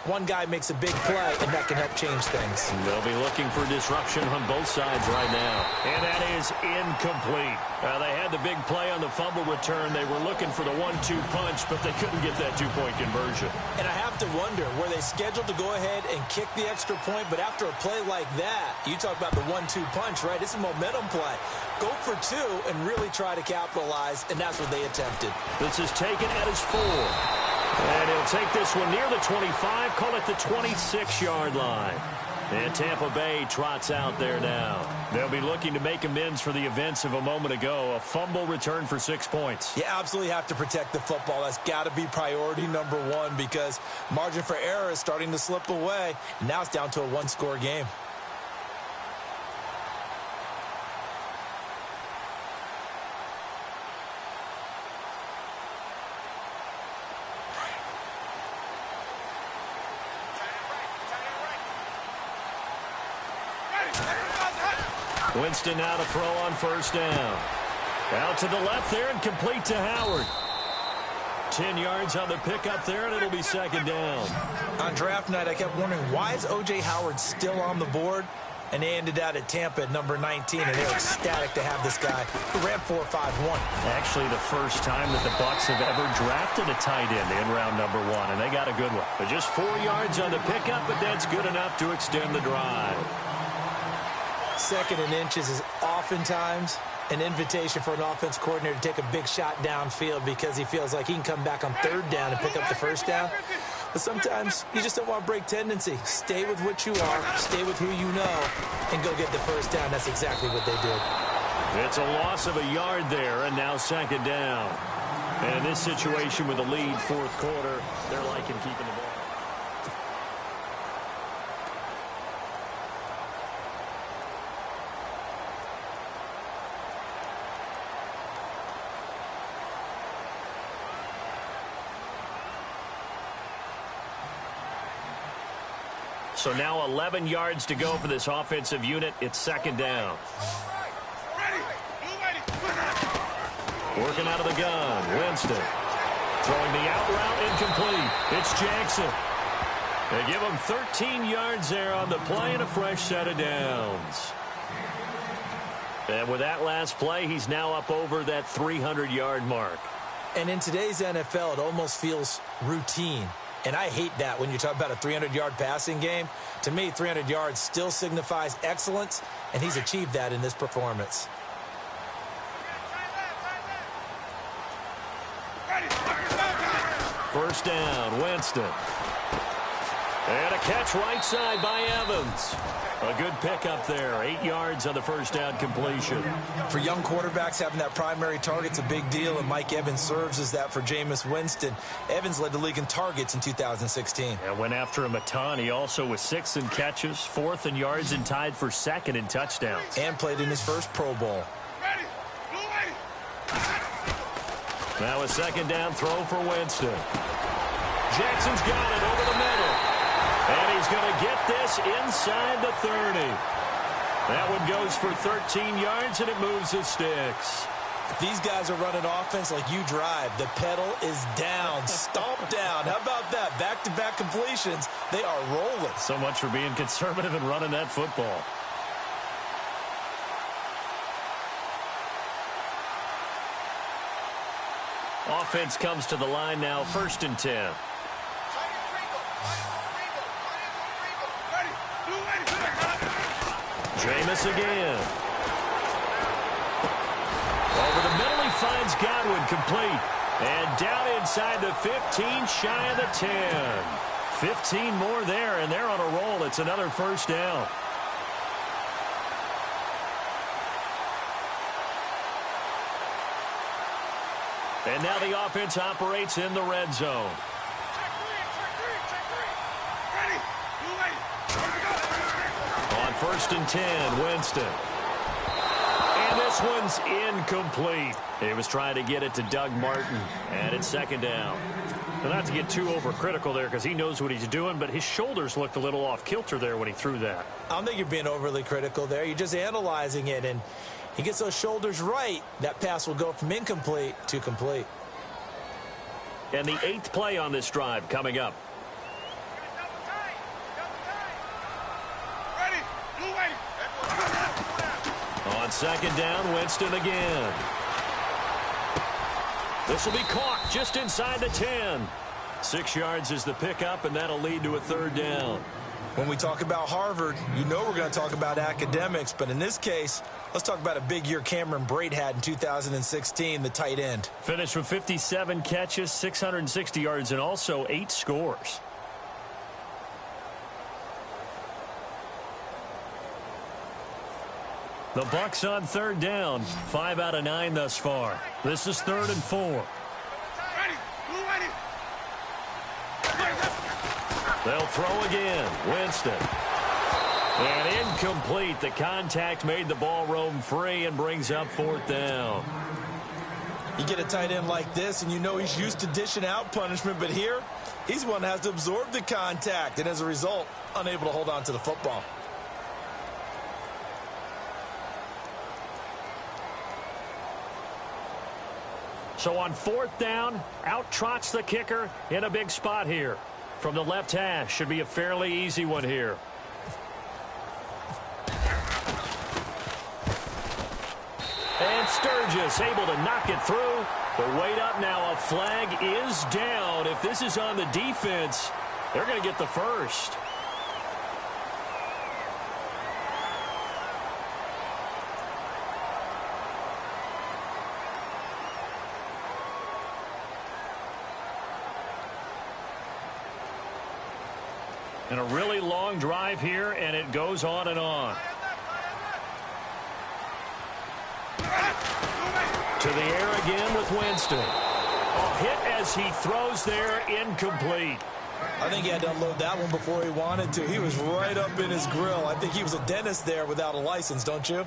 one guy makes a big play, and that can help change things. They'll be looking for disruption on both sides right now. And that is incomplete. They had the big play on the fumble return. They were looking for the 1-2 punch, but they couldn't get that two-point conversion. And I have to wonder, were they scheduled to go ahead and kick the extra point? But after a play like that, you talk about the 1-2 punch, right? It's a momentum play. Go for two and really try to capitalize, and that's what they attempted. This is taken at his 4. And he'll take this one near the 25, call it the 26-yard line. And Tampa Bay trots out there now. They'll be looking to make amends for the events of a moment ago. A fumble return for 6 points. You absolutely have to protect the football. That's got to be priority number one because margin for error is starting to slip away. And now it's down to a one-score game. Winston now to throw on first down. Out to the left there and complete to Howard. 10 yards on the pickup there, and it'll be second down. On draft night, I kept wondering, why is O.J. Howard still on the board? And they ended out at Tampa at number 19, and they're ecstatic to have this guy who ran 4.51. Actually, the first time that the Bucs have ever drafted a tight end in round number 1, and they got a good one. But just 4 yards on the pickup, but that's good enough to extend the drive. Second and inches is oftentimes an invitation for an offense coordinator to take a big shot downfield because he feels like he can come back on third down and pick up the first down. But sometimes you just don't want to break tendency. Stay with what you are, stay with who you know, and go get the first down. That's exactly what they did. It's a loss of a yard there, and now second down. And in this situation with a lead, fourth quarter, they're liking keeping the ball. So now 11 yards to go for this offensive unit. It's second down. Working out of the gun. Winston. Throwing the out route incomplete. It's Jackson. They give him 13 yards there on the play and a fresh set of downs. And with that last play, he's now up over that 300-yard mark. And in today's NFL, it almost feels routine. And I hate that when you talk about a 300-yard passing game. To me, 300 yards still signifies excellence, and he's achieved that in this performance. First down, Winston. And a catch right side by Evans. A good pickup there. 8 yards on the first down completion. For young quarterbacks, having that primary target's a big deal, and Mike Evans serves as that for Jameis Winston. Evans led the league in targets in 2016. And went after him a ton. He also was 6th in catches, 4th in yards, and tied for 2nd in touchdowns. And played in his first Pro Bowl. Now a second down throw for Winston. Jackson's got it over the middle. And he's going to get this inside the 30. That one goes for 13 yards, and it moves the sticks. If these guys are running offense like you drive, the pedal is down, stomp down. How about that? Back-to-back completions. They are rolling. So much for being conservative and running that football. Offense comes to the line now, 1st and 10. Jameis again. Over the middle, he finds Godwin complete. And down inside the 15, shy of the 10. 15 more there, and they're on a roll. It's another first down. And now the offense operates in the red zone. first and 10, Winston. And this one's incomplete. He was trying to get it to Doug Martin, and it's second down. Now, not to get too overcritical there because he knows what he's doing, but his shoulders looked a little off kilter there when he threw that. I don't think you're being overly critical there. You're just analyzing it, and he gets those shoulders right. That pass will go from incomplete to complete. And the 8th play on this drive coming up. On second down, Winston again. This will be caught just inside the 10. 6 yards is the pickup, and that'll lead to a third down. When we talk about Harvard, you know we're going to talk about academics, but in this case, let's talk about a big year Cameron Brate had in 2016, the tight end. Finished with 57 catches, 660 yards, and also 8 scores. The Bucs on third down, 5 out of 9 thus far. This is 3rd and 4. They'll throw again. Winston. And incomplete. The contact made the ball roam free and brings up 4th down. You get a tight end like this, and you know he's used to dishing out punishment, but here, he's one that has to absorb the contact, and as a result, unable to hold on to the football. So on 4th down, out trots the kicker in a big spot here. From the left hash, should be a fairly easy one here. And Sturgis able to knock it through. But wait up now, a flag is down. If this is on the defense, they're going to get the first. And a really long drive here, and it goes on and on. To the air again with Winston. A hit as he throws there, incomplete. I think he had to unload that one before he wanted to. He was right up in his grill. I think he was a dentist there without a license, don't you?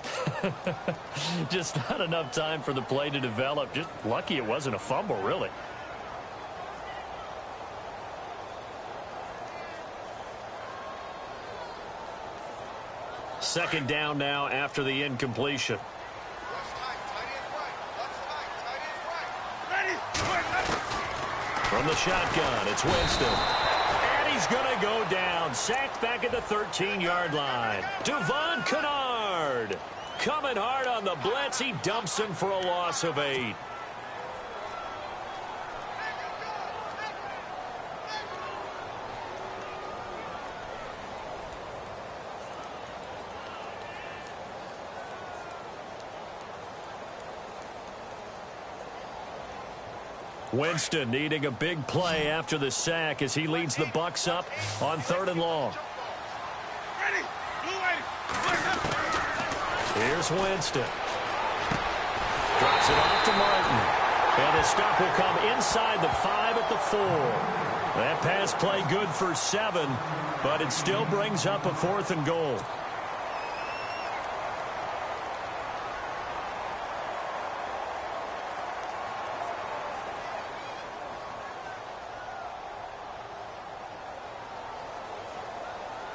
Just not enough time for the play to develop. Just lucky it wasn't a fumble, really. Second down now after the incompletion. From the shotgun, it's Winston. And he's going to go down. Sacked back at the 13-yard line. Devon Kennard coming hard on the blitz. He dumps him for a loss of 8. Winston needing a big play after the sack as he leads the Bucs up on 3rd and long. Here's Winston. Drops it off to Martin. And the stop will come inside the 5 at the 4. That pass play good for 7, but it still brings up a 4th and goal.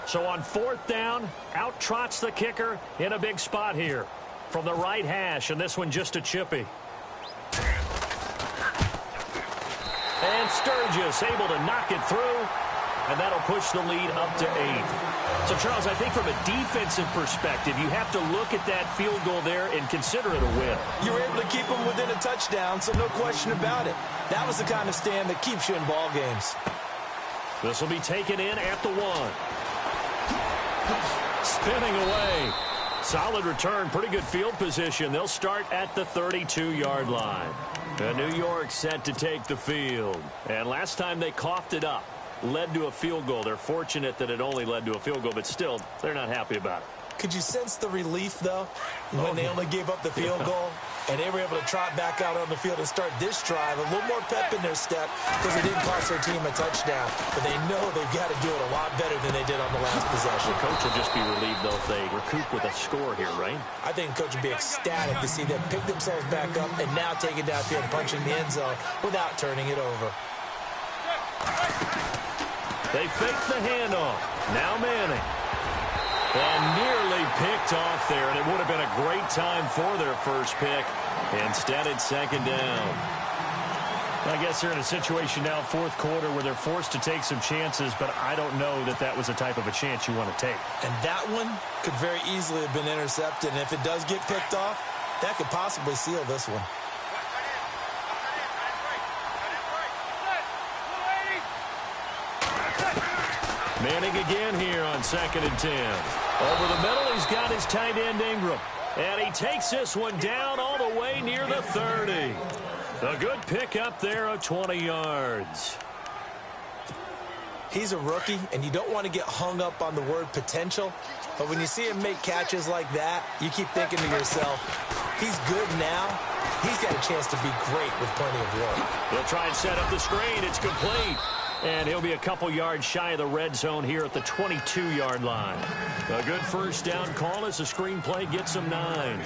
So on 4th down, out trots the kicker in a big spot here. From the right hash, and this one just a chippy. And Sturgis able to knock it through, and that'll push the lead up to 8. So, Charles, I think from a defensive perspective, you have to look at that field goal there and consider it a win. You were able to keep them within a touchdown, so no question about it. That was the kind of stand that keeps you in ball games. This will be taken in at the 1. Spinning away. Solid return. Pretty good field position. They'll start at the 32-yard line. And New York set to take the field. And last time they coughed it up, led to a field goal. They're fortunate that it only led to a field goal, but still, they're not happy about it. Could you sense the relief, though, when they only gave up the field goal? And they were able to trot back out on the field and start this drive. A little more pep in their step because it didn't cost their team a touchdown. But they know they've got to do it a lot better than they did on the last possession. The coach will just be relieved, though, if they recoup with a score here, right? I think the coach will be ecstatic to see them pick themselves back up and now take it downfield and punch in the end zone without turning it over. They fake the handoff. Now Manning. And nearly picked off there, and it would have been a great time for their first pick. Instead, it's second down. I guess they're in a situation now, fourth quarter, where they're forced to take some chances, but I don't know that that was the type of a chance you want to take. And that one could very easily have been intercepted, and if it does get picked off, that could possibly seal this one. Manning again here on 2nd and 10. Over the middle, he's got his tight end Ingram. And he takes this one down all the way near the 30. A good pick up there of 20 yards. He's a rookie, and you don't want to get hung up on the word potential. But when you see him make catches like that, you keep thinking to yourself, he's good now. He's got a chance to be great with plenty of work. He'll try and set up the screen. It's complete. And he'll be a couple yards shy of the red zone here at the 22-yard line. A good first down call as the screen play gets him 9.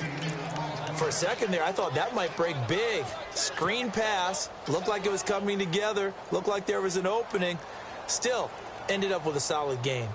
For a second there, I thought that might break big. Screen pass. Looked like it was coming together. Looked like there was an opening. Still, ended up with a solid game.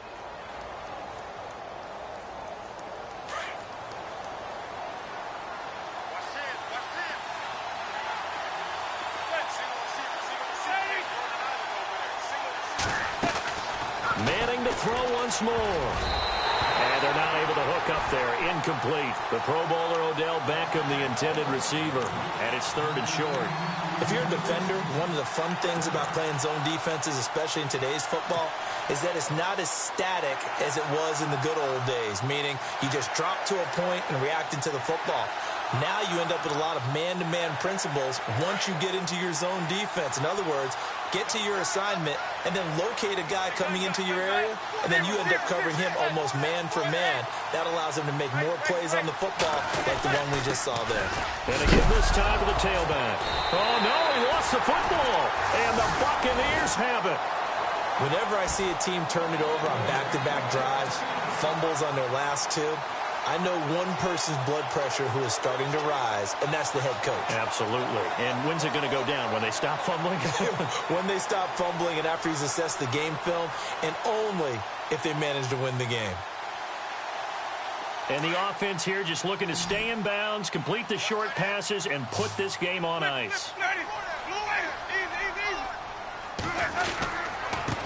Manning to throw once more. And they're not able to hook up there. Incomplete. The Pro Bowler Odell Beckham, the intended receiver. And it's 3rd and short. If you're a defender, one of the fun things about playing zone defenses, especially in today's football, is that it's not as static as it was in the good old days, meaning you just drop to a point and react into the football. Now you end up with a lot of man-to-man principles once you get into your zone defense. In other words, get to your assignment and then locate a guy coming into your area, and then you end up covering him almost man for man. That allows him to make more plays on the football like the one we just saw there. And again this time to the tailback. Oh, no, he lost the football. And the Buccaneers have it. Whenever I see a team turn it over on back-to-back drives, fumbles on their last two, I know one person's blood pressure who is starting to rise, and that's the head coach. Absolutely. And when's it going to go down? When they stop fumbling? When they stop fumbling and after he's assessed the game film, and only if they manage to win the game. And the offense here just looking to stay in bounds, complete the short passes, and put this game on ice.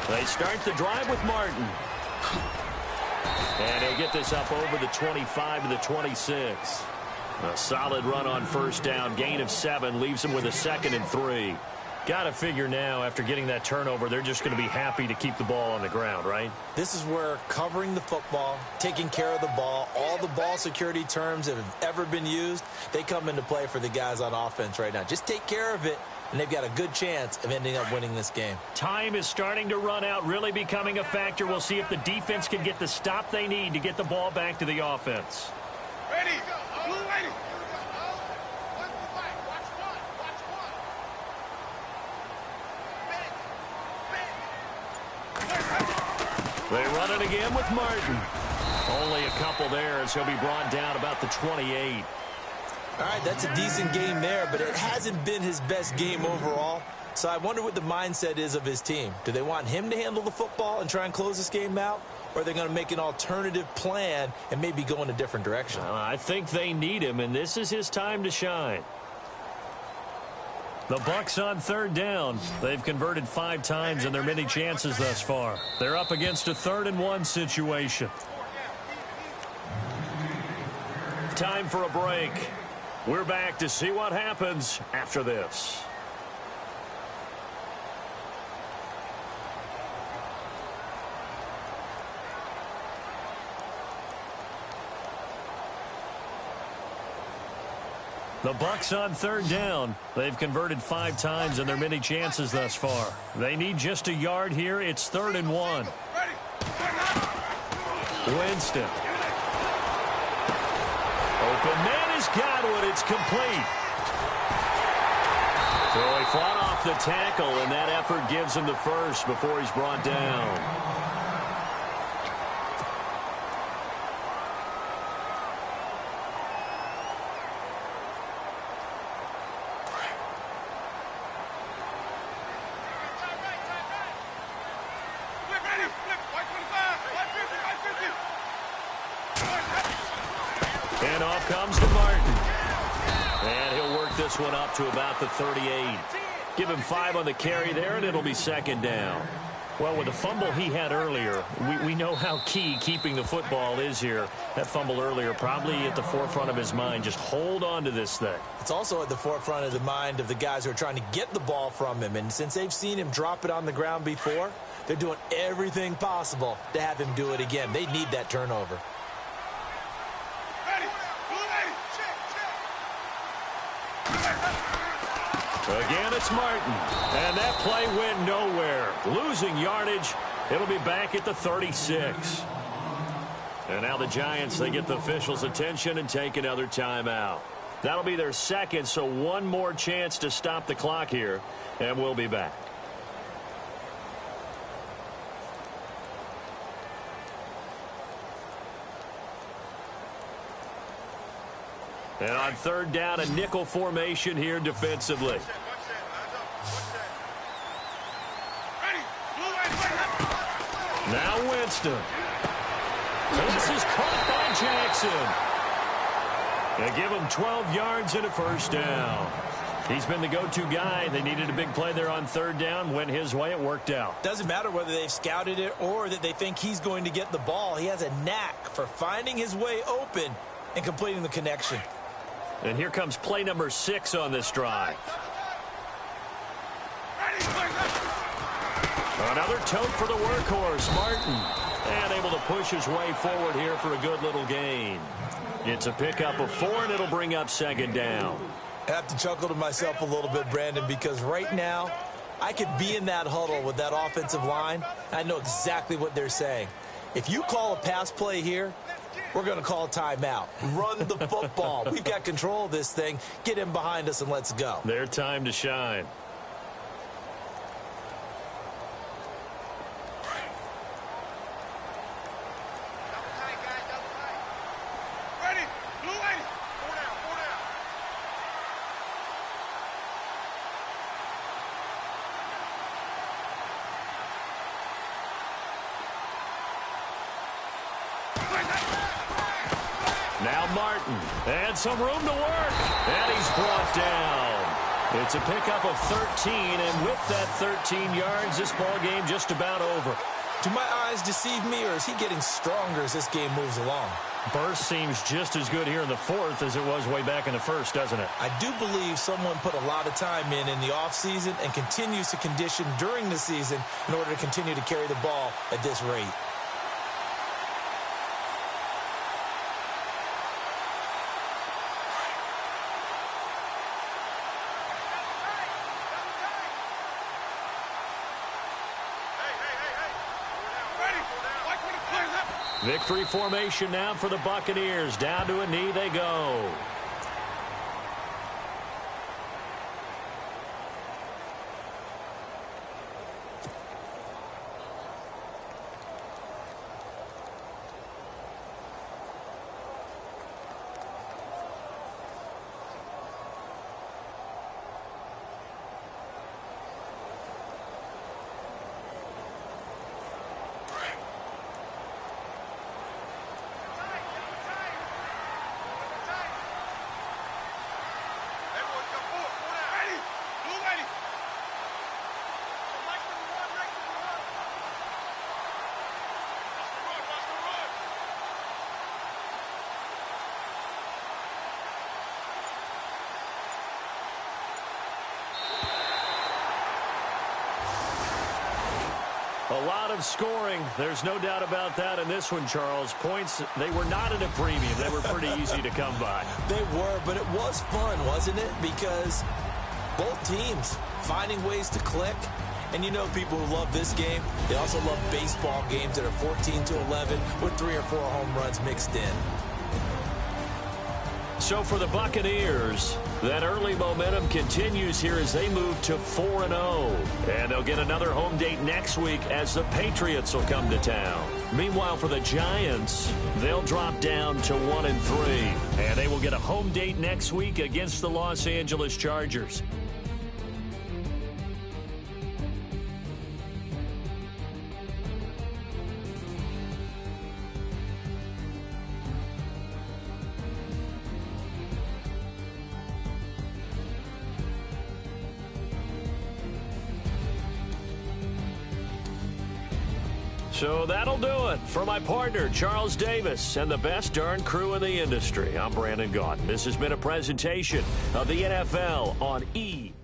They start the drive with Martin. And he'll get this up over the 25 to the 26. A solid run on first down. Gain of 7 leaves him with a 2nd and 3. Got to figure now, after getting that turnover, they're just going to be happy to keep the ball on the ground, right? This is where covering the football, taking care of the ball, all the ball security terms that have ever been used, they come into play for the guys on offense right now. Just take care of it, and they've got a good chance of ending up winning this game. Time is starting to run out, really becoming a factor. We'll see if the defense can get the stop they need to get the ball back to the offense. Ready. Blue ready. They run it again with Martin. Only a couple there as he'll be brought down about the 28. All right, that's a decent game there, but it hasn't been his best game overall. So I wonder what the mindset is of his team. Do they want him to handle the football and try and close this game out? Or are they going to make an alternative plan and maybe go in a different direction? I think they need him, and this is his time to shine. The Bucs on 3rd down. They've converted 5 times in their many chances thus far. They're up against a 3rd and 1 situation. Time for a break. We're back to see what happens after this. The Bucs on 3rd down. They've converted 5 times in their many chances thus far. They need just a yard here. It's 3rd and 1. Winston. open man has got one. It's complete. So he fought off the tackle, and that effort gives him the first before he's brought down. And off comes to Martin. And he'll work this one up to about the 38. Give him 5 on the carry there, and it'll be second down. Well, with the fumble he had earlier, we know how key keeping the football is here. That fumble earlier probably at the forefront of his mind. Just hold on to this thing. It's also at the forefront of the mind of the guys who are trying to get the ball from him. And since they've seen him drop it on the ground before, they're doing everything possible to have him do it again. They need that turnover. Again, it's Martin. And that play went nowhere. Losing yardage. It'll be back at the 36. And now the Giants, they get the officials' attention and take another timeout. That'll be their second, so one more chance to stop the clock here. And we'll be back. And on third down, a nickel formation here defensively. Now Winston. This is caught by Jackson. They give him 12 yards and a first down. He's been the go-to guy. They needed a big play there on third down. Went his way. It worked out. Doesn't matter whether they've scouted it or that they think he's going to get the ball. He has a knack for finding his way open and completing the connection. And here comes play number 6 on this drive. Another tote for the workhorse, Martin. And able to push his way forward here for a good little gain. It's a pickup of 4, and it'll bring up second down. I have to chuckle to myself a little bit, Brandon, because right now I could be in that huddle with that offensive line. I know exactly what they're saying. If you call a pass play here, we're going to call a timeout. Run the football. We've got control of this thing. Get him behind us and let's go. Their time to shine. Now Martin, and some room to work, and he's brought down. It's a pickup of 13, and with that 13 yards, this ball game just about over. Do my eyes deceive me, or is he getting stronger as this game moves along? Burst seems just as good here in the fourth as it was way back in the first, doesn't it? I do believe someone put a lot of time in the offseason and continues to condition during the season in order to continue to carry the ball at this rate. Victory formation now for the Buccaneers. Down to a knee they go. A lot of scoring. There's no doubt about that in this one, Charles. Points, they were not at a premium. They were pretty easy to come by. They were, but it was fun, wasn't it? Because both teams finding ways to click. And you know people who love this game, they also love baseball games that are 14-11 with 3 or 4 home runs mixed in. So for the Buccaneers, that early momentum continues here as they move to 4-0. And they'll get another home date next week as the Patriots will come to town. Meanwhile, for the Giants, they'll drop down to 1-3. And they will get a home date next week against the Los Angeles Chargers. So that'll do it for my partner, Charles Davis, and the best darn crew in the industry. I'm Brandon Gaudin. This has been a presentation of the NFL on E!